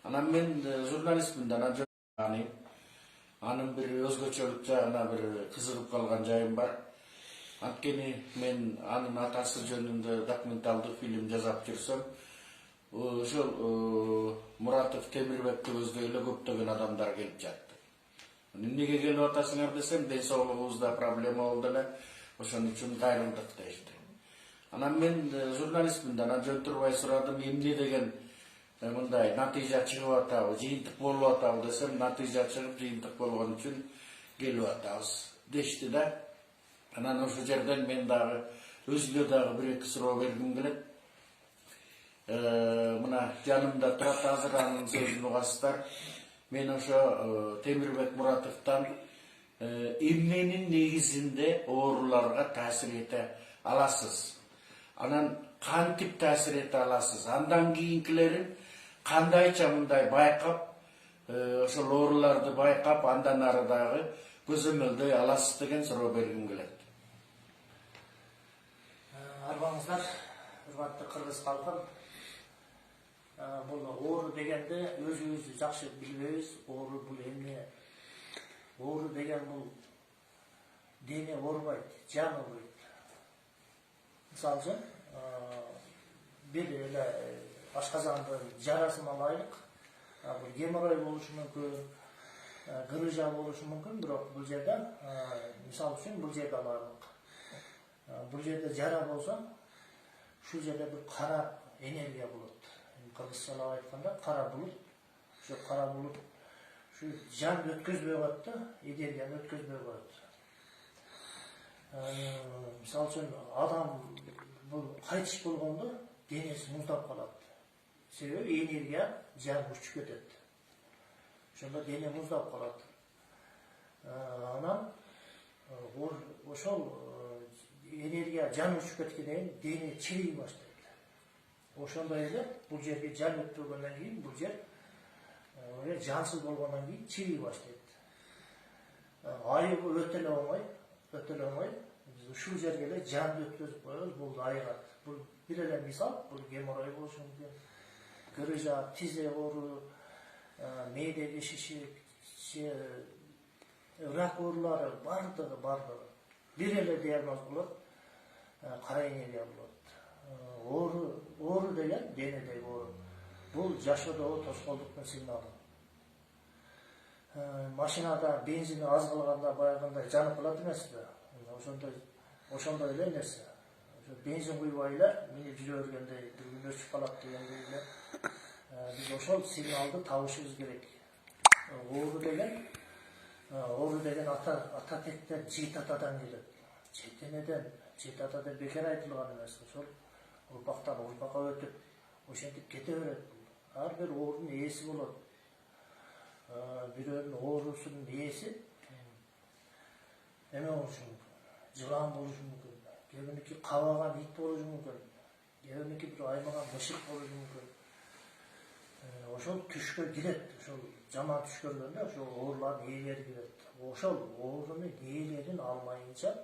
Anam men jurnalistmin da anın bir özgöçölük jagına bir kızıgıp kalgan jayım var. Antkeni men anın atası jönündө dokumentaldык film жазап жүрсөm, ошол Muratov Temirbekти өздөй эле көптөгөн адамдар келип жатты. Эмнеге келип атасыңар десем, ден соолугубузда проблема болду эле, ошон үчүн кайрылдык дешти. Анан мен журналистмин да, анан жөнтүрбай сурадым, эмне деген мындай натыйжа чыгып атабы, жыйынтык болуп атабы десем, натыйжа чыгып жыйынтык болгон үчүн келип атабыз дешти да. Анан ошол жерден мен дагы өзүгө дагы бир-эки суроо бергим келет. Мына жанымда турат азыр анын сөзүн угасыздар. Мен ошо Темирбек Муратовдон эмненин негизинде ооруларга таасир эте аласыз? Анан кантип таасир эте аласыз? Андан кийинкилерин кандайча мындай байкап, ошол ооруларды байкап, андан ары дагы көзөмөлдөй аласыз деген суроо бергим келет. Арбаңыздар, урматтуу кыргыз калкым. Бул оору дегенде өзүбүз жакшы билбейбиз. Оору бул эмне? Оору деген бул дене оорубайт, жан оорубайт. Мисалы үчүн, бир эле ашказандын жарасын алайлык. Бул геморрой болушу мүмкүн, грыжа болушу мүмкүн, бирок бул жерде, мисалы үчүн бул жерде алайлык. Бул жерде жара болсо, ушул жерде бир кара энергия болот. Кыргызчалап айтканда кара булут. Ошо кара булут ушу жан өткөзбөй коет да, энергияны өткөзбөй коет. Мисалы үчүн адам бул кайтыш болгондо денеси муздап калат. Себеби энергия жан учуп кетет. Ошондо дене муздап калат. Анан ошол энергия жан учуп кеткенден кийин дене чирий баштайт. Ошондой эле бул жерге жан өтпөгөндөн кийин бул жер жансыз болгондон кийин чирий баштайт. Айыгы өтө эле оңой. Биз ушул жерге эле жанды өткөзүп коебуз, бул айыгат. Бул бир эле мисал, бул геморрой болушу мүмкүн. Грыжа, тизе оору, мээдеги шишик, рак оорулары бардыгы. Бир эле диагноз болот, кара энергия болот. Оору деген денедеги оору. Бул жашоодогу тоскоолдуктун сигналы. Машинада бензини аз калганда баягындай жанып калат эмеспи? Ошондой эле нерсе. Бензин куйбай эле минип жүрө бергенде бир өчүп калат дегендей эле. Биз ошол сигналды табышыбыз керек. Оору деген ата тектен, жийит атадан келет. Жийит атадан бекер айтылган эмес. Ошол урпактан урпакка өтүп, ошентип кете берет. Ар бир оорунун ээси болот. Бирөөнүн оорусунун ээси эме болушу мүмкүн, жылан болушу мүмкүн, кээбириники кабаган ит болушу мүмкүн, кээбириники бир аймаган мышык болушу мүмкүн. Ошол түшкө кирет, ошол жаман түш көргөндө ошол оорулардын ээлери кирет. Ошол оорунун ээлерин алмайынча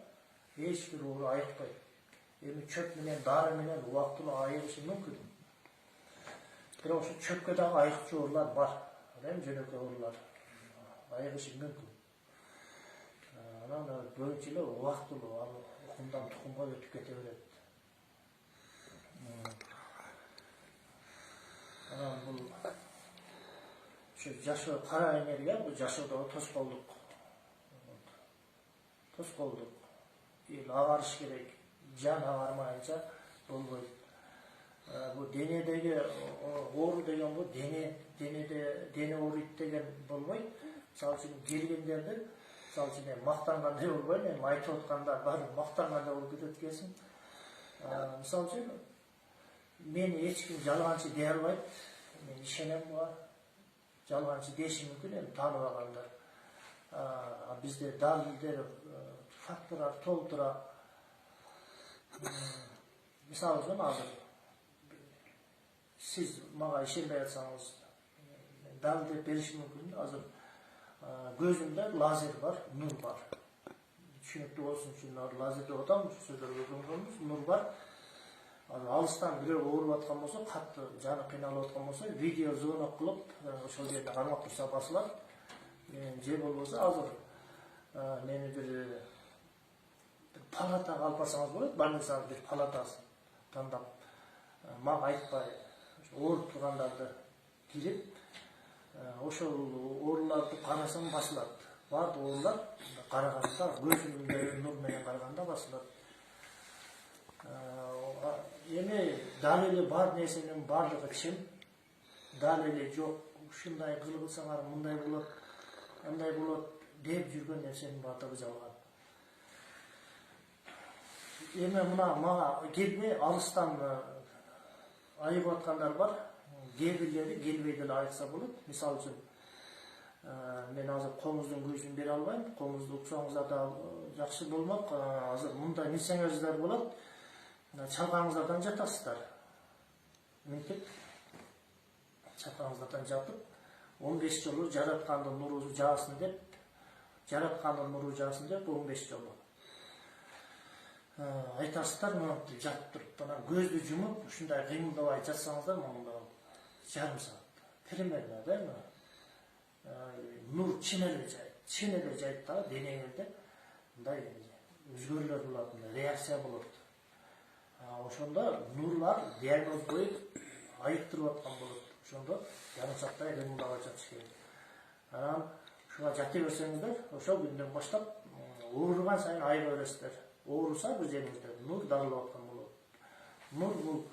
эч бир оору айыкпайт. Эми чөп менен, дары менен убактылуу айыгышы мүмкүн. Бирок ошо чөпкө дагы айыкчу оорулар бар. Эми жөнөкөй оорулар айыгышы мүмкүн. Анан көбүнчө эле убактылуу ал укумдан тукумга өтүп кете берет. Анан бул ошо жашоо кара энергия, бул жашоодогу тоскоолдук. Эл агарыш керек. Жан агармайынча болбойт. Бул денедеги оору деген бул дене ооруйт деген болбойт. Мисалы үчүн келгендерди, мисалы үчүн мактангандай болбойт, эми айтып аткандар баары мактангандай болуп кетет экенсиң. Мисалы үчүн мени эч ким жалганчы дей албайт. Мен ишенем буга. Жалганчы деши мүмкүн, эми тааныбагандар. Бизде далилдер, факторлор толтура. Мисалы үчүн азыр сиз мага ишенбей атсаңыз, далилдеп беришим мүмкүн. Азыр көзүмдө лазер бар, нур бар. Түшүнүктүү болсун үчүн лазер деп атам, сөздөргө көңүл бурабыз. Нур бар. алыстан бирөө ооруп аткан болсо, катты жаны кыйналып аткан болсо, видео звонок кылып, ошол жерде кармап турса басылат. Же болбосо азыр мени бир палатага алып барсаңыз болот, больницанын бир палатасын тандап, мага айтпай, ооруп тургандарды кирип, ошол ооруларды карасаң басылат. Бардык оорулар караганда, көзүмдө нур менен караганда басылат. Эми дал эле бар нерсенин бардыгы чын, дал эле жок, ушундай кылсаңар мындай болот, андай болот деп жүргөн нерсенин бардыгы жалган. Эми мына мага келбей алыстан айып аткандар бар. Кээ бирлери келбей деле айтса болот. Мисалы үчүн мен азыр комуздун көзүн бере албайм. Комузду уксаңыздар да жакшы болмок. Азыр мындай билсеңиздер болот. Чалкаңыздардан жатасыздар. Минтип чалкаңыздардан жатып 15 жолу жараткандын нуру жаасын деп, 15 жолу айтасыздар, мынтип жатып туруп, анан көздү жумуп, ушундай кыймылдабай жатсаңыздар, мында жарым саат. Примерно, да, нур чын эле жайт да, денеңизде мындай өзгөрүүлөр болот, реакция болот. Ошондо нурлар диагноз коюп айыктырып аткан болот. Ошондо жарым сааттай кыймылдабай жатыш керек. Анан ушуга жата берсеңиздер, ошол күндөн баштап ооруган сайын айыга бересиздер. Ооруса бир жериңизде нур дарылап аткан болот. Нур бул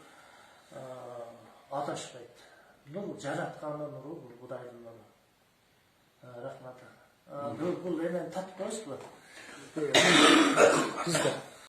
адашпайт. Нур жараткандын нуру, бул Кудайдын нуру. Рахмат. Бул эмен татып коесузбу?